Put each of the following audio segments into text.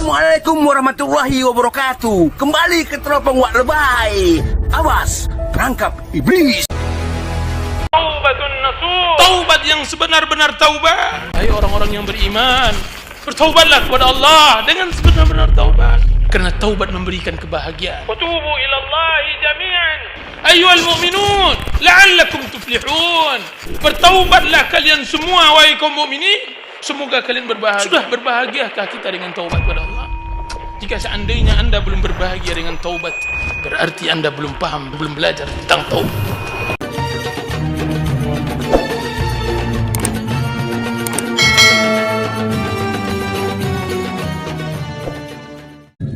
Assalamualaikum warahmatullahi wabarakatuh. Kembali ke teropong Wak Lebay. Awas, tangkap iblis. Taubatun nasuh. Taubat yang sebenar-benar taubat. Hai orang-orang yang beriman, bertaubatlah kepada Allah dengan sebenar-benar taubat. Karena taubat memberikan kebahagiaan. Wa tubu ila Allahi jami'an ayyuhal mu'minun la'allakum tuflihun. Bertaubatlah kalian semua wahai kaum mukminin. Semoga kalian berbahagia. Sudah berbahagiakah kita dengan taubat kepada Allah? Jika seandainya Anda belum berbahagia dengan taubat, berarti Anda belum paham, belum belajar tentang taubat.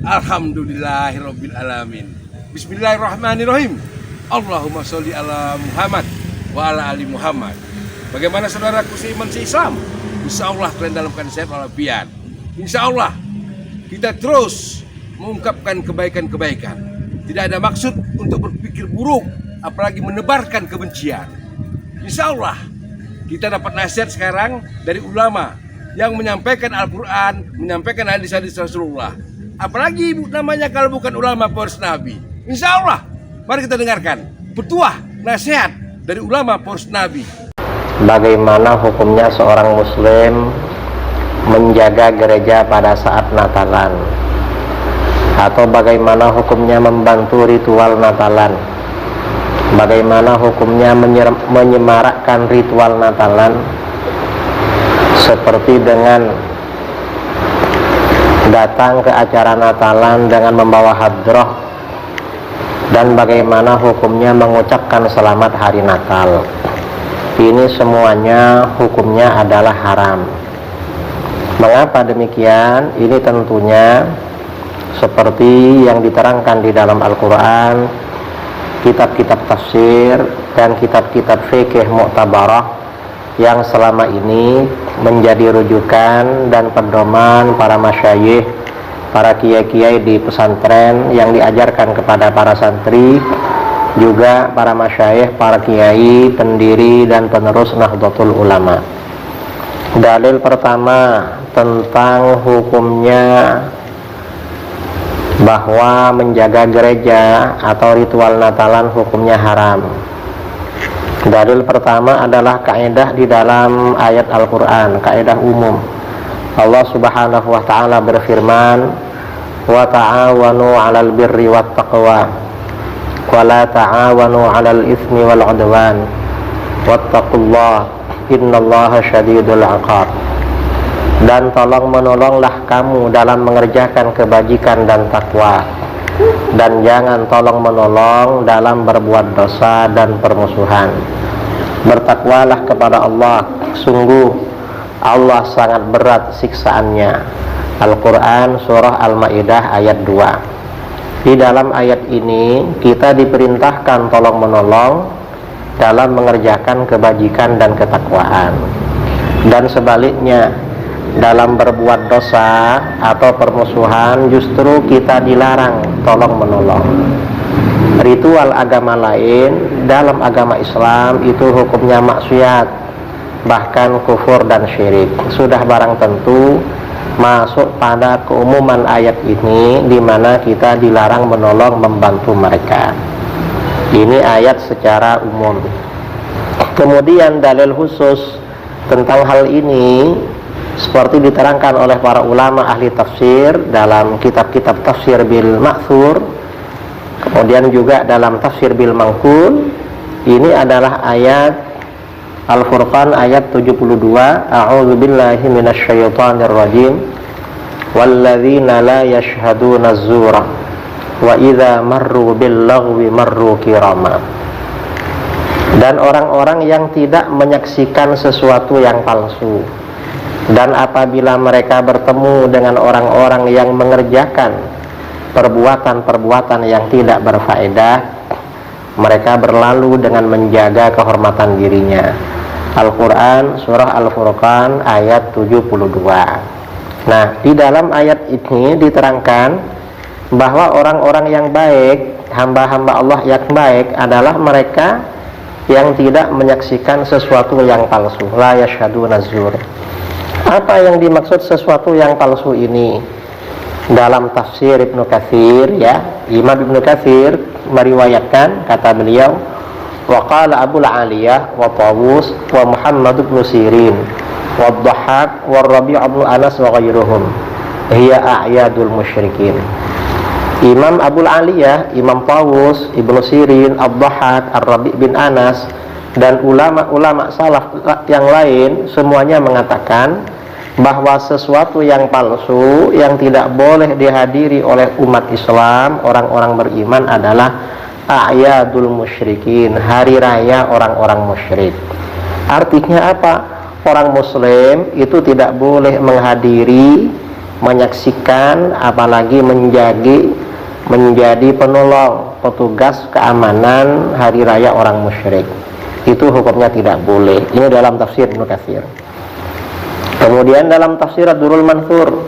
Alhamdulillahirabbil alamin. Bismillahirrahmanirrahim. Allahumma sholli ala Muhammad wa ala ali Muhammad. Bagaimana saudaraku seiman seislam? Insya Allah kalian dalam keadaan sehat walafiat. Insya Allah kita terus mengungkapkan kebaikan-kebaikan. Tidak ada maksud untuk berpikir buruk, apalagi menebarkan kebencian. Insya Allah kita dapat nasihat sekarang dari ulama yang menyampaikan Al-Quran, menyampaikan hadis-hadis Rasulullah. Apalagi namanya kalau bukan ulama poros Nabi. Insya Allah mari kita dengarkan petuah nasihat dari ulama poros Nabi. Bagaimana hukumnya seorang muslim menjaga gereja pada saat Natalan, atau bagaimana hukumnya membantu ritual Natalan, bagaimana hukumnya menyemarakkan ritual Natalan seperti dengan datang ke acara Natalan dengan membawa hadroh, dan bagaimana hukumnya mengucapkan selamat hari Natal. Ini semuanya hukumnya adalah haram. Mengapa demikian? Ini tentunya seperti yang diterangkan di dalam Al-Quran, kitab-kitab tafsir dan kitab-kitab fikih mu'tabarah yang selama ini menjadi rujukan dan pedoman para masyayikh, para kiai-kiai di pesantren yang diajarkan kepada para santri, juga para masyayikh, para kiai, pendiri dan penerus Nahdlatul Ulama. Dalil pertama tentang hukumnya bahwa menjaga gereja atau ritual Natalan hukumnya haram. Dalil pertama adalah kaidah di dalam ayat Al-Quran, kaidah umum. Allah Subhanahu wa ta'ala berfirman, wa ta'awanu 'alal birri wat taqwa wa la ta'awanu 'alal itsmi wal 'udwan wattaqullaha innallaha syadidul 'iqab. Dan tolong menolonglah kamu dalam mengerjakan kebajikan dan takwa, dan jangan tolong menolong dalam berbuat dosa dan permusuhan. Bertakwalah kepada Allah, sungguh Allah sangat berat siksaannya. Al-Quran surah Al-Ma'idah ayat 2. Di dalam ayat ini kita diperintahkan tolong menolong dalam mengerjakan kebajikan dan ketakwaan, dan sebaliknya dalam berbuat dosa atau permusuhan justru kita dilarang tolong menolong. Ritual agama lain dalam agama Islam itu hukumnya maksiat, bahkan kufur dan syirik. Sudah barang tentu masuk pada keumuman ayat ini, di mana kita dilarang menolong membantu mereka. Ini ayat secara umum. Kemudian dalil khusus tentang hal ini seperti diterangkan oleh para ulama ahli tafsir dalam kitab-kitab tafsir bil ma'thur, kemudian juga dalam tafsir bil mangkul. Ini adalah ayat Al-Furqan ayat 72, A'udzu billahi minasyaitonir rajim. Walladzina la yashhaduna az-zura wa idza marru bil laghwi marru kirama. Dan orang-orang yang tidak menyaksikan sesuatu yang palsu, dan apabila mereka bertemu dengan orang-orang yang mengerjakan perbuatan-perbuatan yang tidak berfaedah, mereka berlalu dengan menjaga kehormatan dirinya. Al-Quran surah Al-Furqan ayat 72. Nah, di dalam ayat ini diterangkan bahwa orang-orang yang baik, hamba-hamba Allah yang baik adalah mereka yang tidak menyaksikan sesuatu yang palsu. La yashhaduna zur. Apa yang dimaksud sesuatu yang palsu ini? dalam tafsir Ibnu Katsir, ya, Imam Ibnu Katsir meriwayatkan, kata beliau, wa qala Abu Aliyah wa Tawus wa Muhammad bin Sirin wa Dhahhak wa Rabi' bin Anas wa ghairuhum hiya a'yadul musyrikin. Imam Abu Aliyah, Imam Tawus, Ibnu Sirin, Ad-Dhahhak, Ar-Rabi' bin Anas, dan ulama-ulama salaf yang lain semuanya mengatakan bahwa sesuatu yang palsu yang tidak boleh dihadiri oleh umat Islam, orang-orang beriman, adalah a'yadul musyrikin, hari raya orang-orang musyrik. Artinya apa? Orang muslim itu tidak boleh menghadiri, menyaksikan, apalagi menjadi penolong, petugas keamanan hari raya orang musyrik. Itu hukumnya tidak boleh. Ini dalam tafsir Ibnu Katsir. Kemudian dalam tafsir Ad-Durrul Mansur,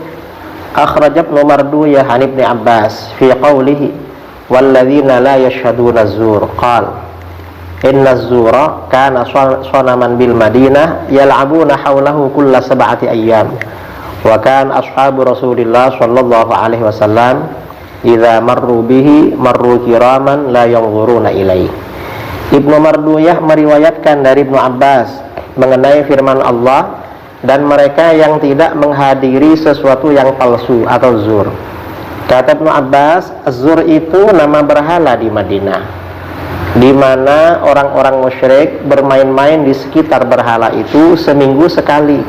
akhraj Ibnu Marduyah an Ibnu Abbas fi qawlihi walladzina la yashhaduna az-zur qala inna az-zura kana sanaman bil Madinah yal'abuna hawlahu kulla sab'ati ayyam wa kana ashabu Rasulillah sallallahu alaihi wasallam idza marru bihi marru kiraman la yanzuruna ilaihi. Ibnu Marduyah meriwayatkan dari Ibnu Abbas mengenai firman Allah, dan mereka yang tidak menghadiri sesuatu yang palsu atau zur. Kata Ibnu Abbas, zur itu nama berhala di Madinah, di mana orang-orang musyrik bermain-main di sekitar berhala itu seminggu sekali.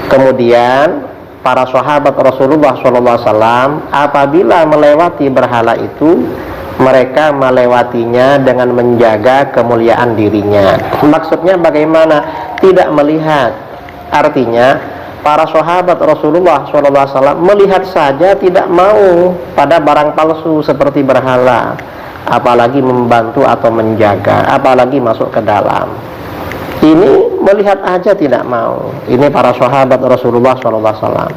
Kemudian para sahabat Rasulullah SAW apabila melewati berhala itu, mereka melewatinya dengan menjaga kemuliaan dirinya. Maksudnya bagaimana? Tidak melihat. Artinya para sahabat Rasulullah SAW melihat saja tidak mau pada barang palsu seperti berhala, apalagi membantu atau menjaga, apalagi masuk ke dalam. Ini melihat aja tidak mau. Ini para sahabat Rasulullah SAW.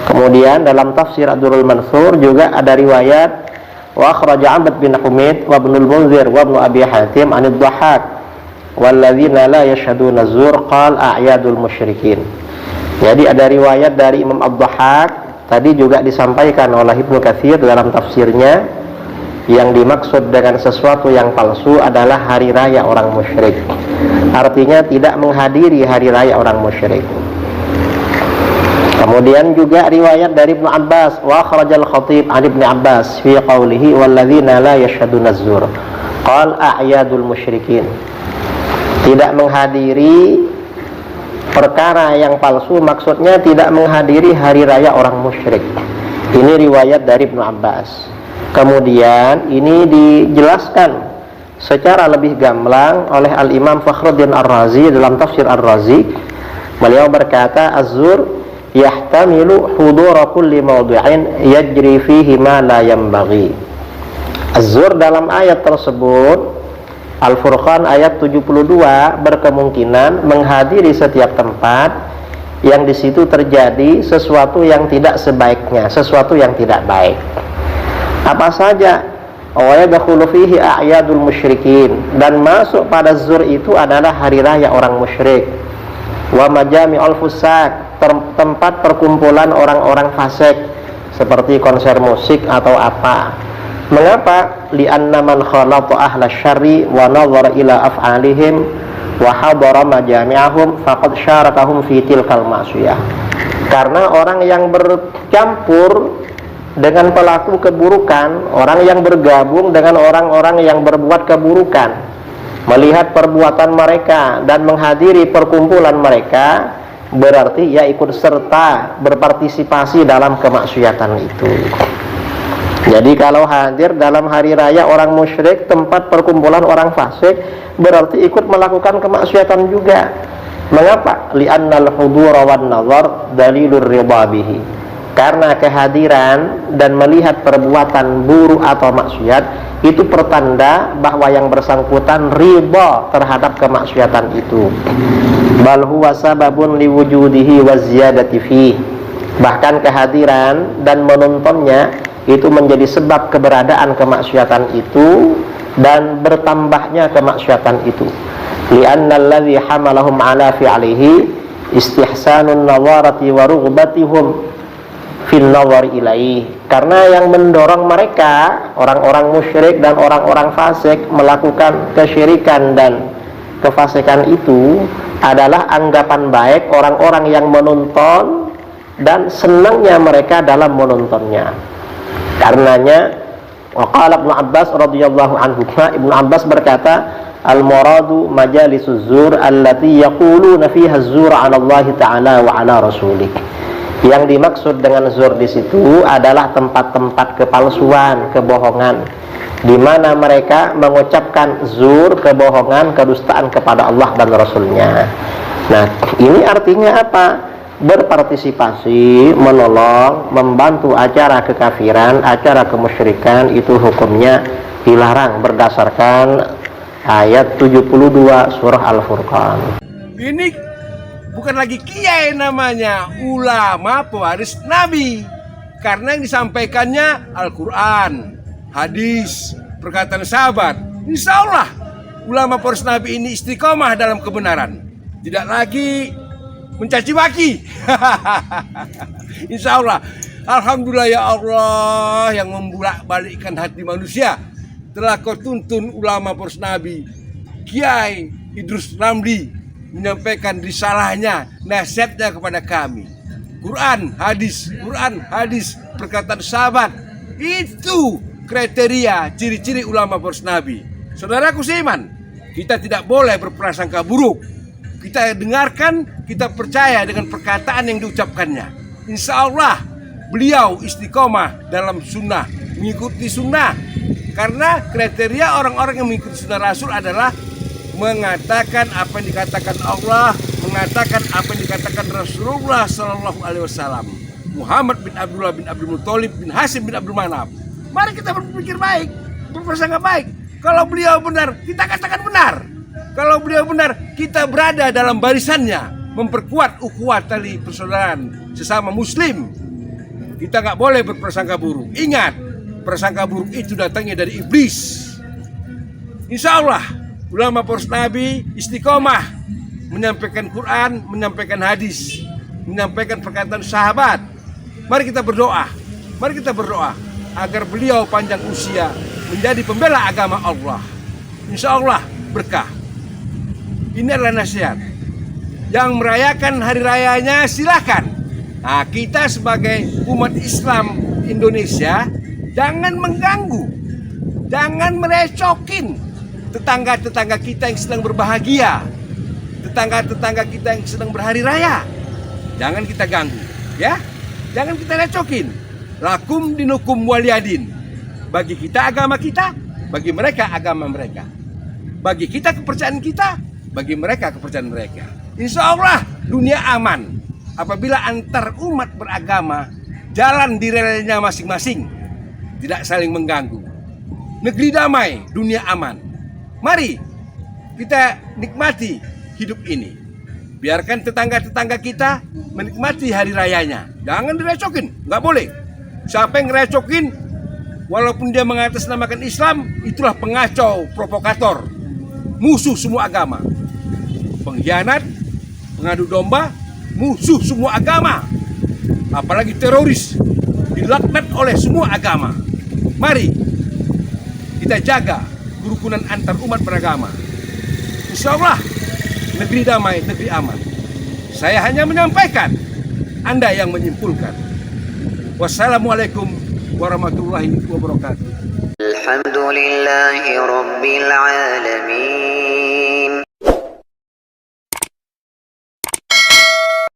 Kemudian dalam tafsir Ad-Durrul Mansur juga ada riwayat wa akhraja Abd bin Humaid wa Ibnul Munzir wa Ibnu Abi Hatim an Ad-Dhahhak walladzina la yashhaduna az-zur qal a'yadul musyrikin. Jadi ada riwayat dari Imam Ad-Dhahhak, tadi juga disampaikan oleh Ibnu Katsir dalam tafsirnya, yang dimaksud dengan sesuatu yang palsu adalah hari raya orang musyrik. Artinya tidak menghadiri hari raya orang musyrik. Kemudian juga riwayat dari Ibnu Abbas wa akhrajal Khatib an Ibnu Abbas fi qawlihi walladzina la yashhaduna az-zur qal a'yadul musyrikin. Tidak menghadiri perkara yang palsu maksudnya tidak menghadiri hari raya orang musyrik. Ini riwayat dari Ibnu Abbas. Kemudian ini dijelaskan secara lebih gamblang oleh Al-Imam Fakhruddin Ar-Razi dalam tafsir Ar-Razi. Beliau berkata, az-zur yahtamilu hudura kulli mawdi'in yajri fihi ma la yanbaghi. Az-zur dalam ayat tersebut Al-Furqan ayat 72 berkemungkinan menghadiri setiap tempat yang di situ terjadi sesuatu yang tidak sebaiknya, sesuatu yang tidak baik. Apa saja? Wa yadkhulu fihi a'yadul musyrikin, dan masuk pada zur itu adalah hari raya orang musyrik. Wa majami'ul fusaq, tempat perkumpulan orang-orang fasik seperti konser musik atau apa. Mengapa? Li'anna man khalata ahla syarri wa nadhara ila af'alihim wa hadara majami'ahum faqad syarakahum fi tilkal ma'siyah. Karena orang yang bercampur dengan pelaku keburukan, orang yang bergabung dengan orang-orang yang berbuat keburukan, melihat perbuatan mereka dan menghadiri perkumpulan mereka, berarti ia ikut serta berpartisipasi dalam kemaksiatan itu. Jadi kalau hadir dalam hari raya orang musyrik, tempat perkumpulan orang fasik, berarti ikut melakukan kemaksiatan juga. Mengapa? Li'annal hudura wan nazar dalilur ridha bihi. Karena kehadiran dan melihat perbuatan buruk atau maksiat itu pertanda bahwa yang bersangkutan ridha terhadap kemaksiatan itu. Bal huwa sababun liwujudihi wa ziyadati fihi. Bahkan kehadiran dan menontonnya itu menjadi sebab keberadaan kemaksiatan itu dan bertambahnya kemaksiatan itu. Li'anna alladhi hamalahum ala fi'alihi istihsanun nawarati wa rughbatihum fil nawari ilaih, karena yang mendorong mereka orang-orang musyrik dan orang-orang fasik melakukan kesyirikan dan kefasikan itu adalah anggapan baik orang-orang yang menonton dan senangnya mereka dalam menontonnya. Karenanya waqala Ibnu Abbas radhiyallahu anhu, Ibnu Abbas berkata, al-muradu majalisuz zur allati yaquluna fiha az-zur 'ala Allah ta'ala wa 'ala rasulih. Yang dimaksud dengan zur di situ adalah tempat-tempat kepalsuan, kebohongan, di mana mereka mengucapkan zur, kebohongan, kedustaan kepada Allah dan Rasulnya. Nah, ini artinya apa? Berpartisipasi, menolong, membantu acara kekafiran, acara kemusyrikan, itu hukumnya dilarang berdasarkan ayat 72 surah Al-Furqan. Ini bukan lagi kiai namanya, ulama pewaris Nabi. Karena yang disampaikannya Al-Quran, hadis, perkataan sahabat. Insya Allah ulama pewaris Nabi ini istiqomah dalam kebenaran, tidak lagi mencaci maki. Insya Allah. Alhamdulillah ya Allah yang membolak-balikkan hati manusia. Telah kau tuntun ulama pewaris Nabi Kiai Idrus Ramli menyampaikan risalahnya, nasihatnya kepada kami. Quran, hadis, perkataan sahabat. Itu kriteria, ciri-ciri ulama pewaris Nabi. Saudaraku seiman, kita tidak boleh berprasangka buruk. Kita dengarkan, kita percaya dengan perkataan yang diucapkannya. Insya Allah beliau istiqomah dalam sunnah, mengikuti sunnah. Karena kriteria orang-orang yang mengikuti sunnah Rasul adalah mengatakan apa yang dikatakan Allah, mengatakan apa yang dikatakan Rasulullah Sallallahu Alaihi Wasallam, Muhammad bin Abdullah bin Abdul Muttalib bin Hashim bin Abdul Manaf. Mari kita berpikir baik, berprasangka baik. Kalau beliau benar, kita katakan benar. Kalau beliau benar, kita berada dalam barisannya, memperkuat ukhuwah tali persaudaraan sesama Muslim. Kita nggak boleh berprasangka buruk. Ingat, prasangka buruk itu datangnya dari iblis. Insya Allah ulama pewaris Nabi istiqomah menyampaikan Quran, menyampaikan hadis, menyampaikan perkataan sahabat. Mari kita berdoa agar beliau panjang usia menjadi pembela agama Allah. Insya Allah berkah. Ini adalah nasihat. Yang merayakan hari rayanya silakan. Nah, kita sebagai umat Islam Indonesia jangan mengganggu, jangan merecokin tetangga-tetangga kita yang sedang berbahagia, tetangga-tetangga kita yang sedang berhari raya. Jangan kita ganggu, ya. Jangan kita recokin. Lakum dinukum waliyadin. Bagi kita agama kita, bagi mereka agama mereka. Bagi kita kepercayaan kita, bagi mereka kepercayaan mereka. Insya Allah dunia aman apabila antar umat beragama jalan di relnya masing-masing, tidak saling mengganggu. Negeri damai, dunia aman. Mari kita nikmati hidup ini. Biarkan tetangga-tetangga kita menikmati hari rayanya. Jangan direcokin, nggak boleh. Siapa yang ngerecokin, walaupun dia mengatasnamakan Islam, itulah pengacau, provokator, musuh semua agama, pengkhianat, pengadu domba, musuh semua agama. Apalagi teroris, dilaknat oleh semua agama. Mari kita jaga kerukunan antar umat beragama. Insya Allah negeri damai, negeri aman. Saya hanya menyampaikan, Anda yang menyimpulkan. Wassalamualaikum warahmatullahi wabarakatuh. Alhamdulillahi rabbil alamin.